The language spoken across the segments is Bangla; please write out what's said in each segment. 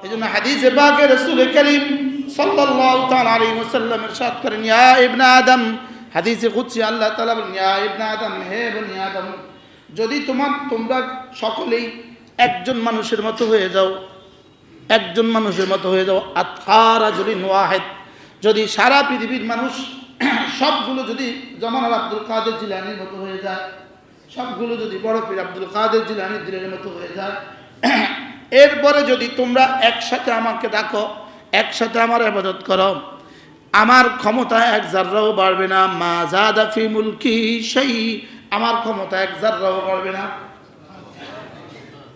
এজন্য হাদিসে পাকে রাসূল করিম সাল্লাল্লাহু তাআলা আলাইহি ওয়াসাল্লাম ইরশাদ করেন, ইয়া ইবনে আদম, হাদিসে কুদসি আল্লাহ তাআলা বলেন, ইয়া ইবনে আদম, হে বনি আদম, যদি তোমরা সকলেই একজন মানুষের মতো হয়ে যাও, একজন মানুষের মতো হয়ে যাও, আতহা রাজুলিন ওয়াহিদ, যদি সারা পৃথিবীর মানুষ সবগুলো যদি জমানার আব্দুল কাদের জিলানীর মতো হয়ে যায়, সবগুলো যদি বড় পীর আব্দুল কাদের জিলানীর দিলের মতো হয়ে যায়, এরপরে যদি তোমরা একসাথে আমাকে ডাকো, একসাথে আমার ইবাদত করো, আমার ক্ষমতা এক জাররাও বাড়বে না, মা জাদা ফি মুলকি শাই, আমার ক্ষমতা এক জাররাও বাড়বে না।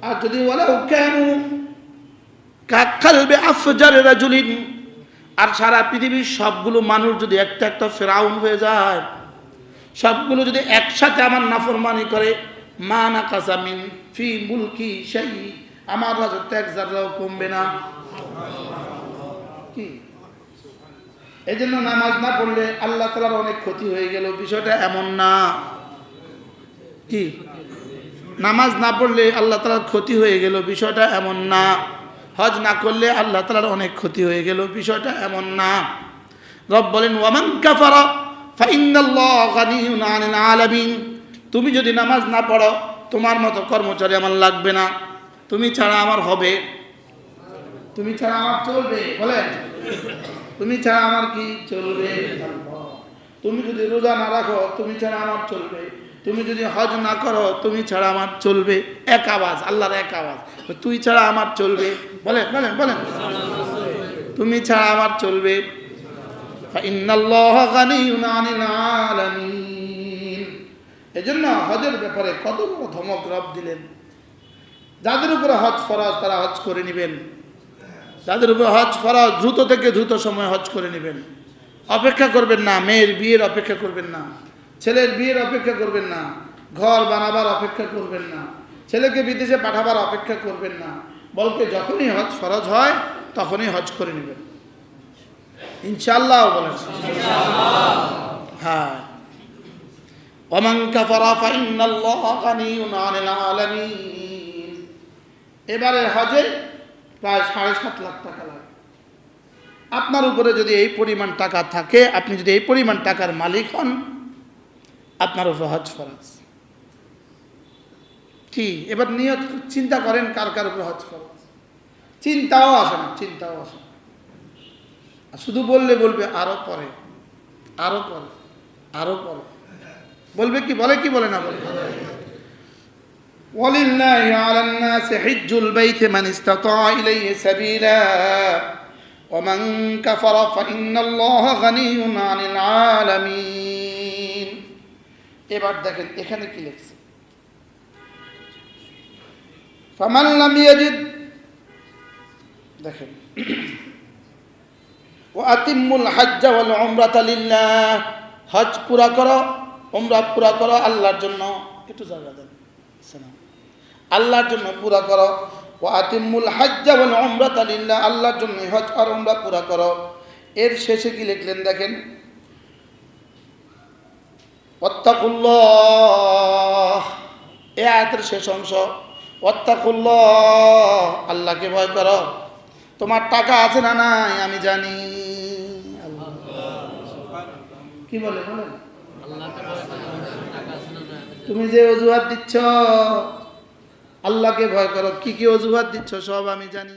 আর যদি ওয়ালাউ কানু কালবি আফজার রাজুলিন, আর সারা পৃথিবীর সবগুলো মানুষ যদি একটা একটা ফেরাউন হয়ে যায়, সবগুলো যদি একসাথে আমার নাফরমানি করে, মা নাকাসা মিন ফি মুলকি শাই, আমার রাজত্ব এক জাররাও কমবে না। কি এই জন্য নামাজ না পড়লে আল্লাহ তাআলার অনেক ক্ষতি হয়ে গেল, বিষয়টা এমন না। কি নামাজ না পড়লে আল্লাহ তাআলার ক্ষতি হয়ে গেল, বিষয়টা এমন না। হজ না করলে আল্লাহ তাআলার অনেক ক্ষতি হয়ে গেল, বিষয়টা এমন না। রব বলেন, ওয়ামান কাফারা ফাইন্নাল্লাহা গানিয়্যুন আনিল আলামিন, তুমি যদি নামাজ না পড়ো, তোমার মতো কর্মচারী আমার লাগবে না, তুমি ছাড়া আমার হবে, তুমি ছাড়া আমার চলবে। বলেন, তুমি ছাড়া আমার কি চলবে? তুমি যদি রোজা না রাখো, তুমি ছাড়া আমার চলবে, তুমি যদি হজ না করো, তুমি ছাড়া আমার চলবে। এক আওয়াজ, আল্লাহর এক আওয়াজ, তুই ছাড়া আমার চলবে। বলেন বলেন বলেন, তুমি ছাড়া আমার চলবে। ফাইন্নাল্লাহা গানিয়্যুন আনিল আলামিন। এজন্য হজের ব্যাপারে কত বড় ধমক রব দিলেন। যাদের উপরে হজ ফরজ তারা হজ করে নেবেন, যাদের উপরে হজ ফরজ দ্রুত থেকে দ্রুত সময় হজ করে নেবেন। অপেক্ষা করবেন না, মেয়ের বিয়ের অপেক্ষা করবেন না, ছেলের বিয়ের অপেক্ষা করবেন না, ঘর বানাবার অপেক্ষা করবেন না, ছেলেকে বিদেশে পাঠাবার অপেক্ষা করবেন না, বলতে যখনই হজ ফরজ হয় তখনই হজ করে নেবেন ইনশাআল্লাহ। বলেন হ্যাঁ। ওমান কাফারা ফাইন্নাল্লাহা গানিয়্যুন আনিল আলামিন। এবারে হজে প্রায় 7.5 লাখ টাকা লাগে। আপনার উপরে যদি এই পরিমাণ টাকা থাকে, আপনি যদি এই পরিমাণ টাকার মালিক হন, আপনার উপর হজ ফরজ। কি এবার নিয়ত চিন্তা করেন কার কার উপরে হজ ফরজ। চিন্তাও আসে না, চিন্তাও আসে না। শুধু বলবে আরো পরে, আরো পরে, আরো পরে বলবে। কি বলে? কি বলে না বলে? ওয়ালিল্লাহি আলান নাসি হিজ্জুল বাইতি মান ইসতাতা ইলাইহি সাবিলা ওয়া মান কাফারা ফাইন্নাল্লাহা গানিয়্যুন আনিল আলামিন। এবার দেখেন এখানে কি লেখছে, ফামান লাম ইয়াজিদ, দেখেন, ওয়া আতিম্মুল হজ্জ ওয়াল উমরাতা লিল্লাহ, হজ পুরা করো, উমরা পুরা করো আল্লাহর জন্য। একটু জায়গা দেন, আল্লাহর জন্য পুরা করো। ওয়া আতিম্মুল হজ্জ ওয়াল উমরাতা লিল্লাহ, আল্লাহর জন্য হজ আর উমরা পুরা করো। এর শেষে কি লিখলেন দেখেন, ওয়াত্তাকুল্লাহ, এই আয়াতের শেষ অংশ, ওয়াত্তাকুল্লাহ, আল্লাহকে ভয় করো। তোমার টাকা আছে না নাই আমি জানি। কি বলে বলেন, তুমি যে অজুহাত দিচ্ছ, আল্লাহকে ভয় করো, কি কি অজুহাত দিচ্ছ সব আমি জানি।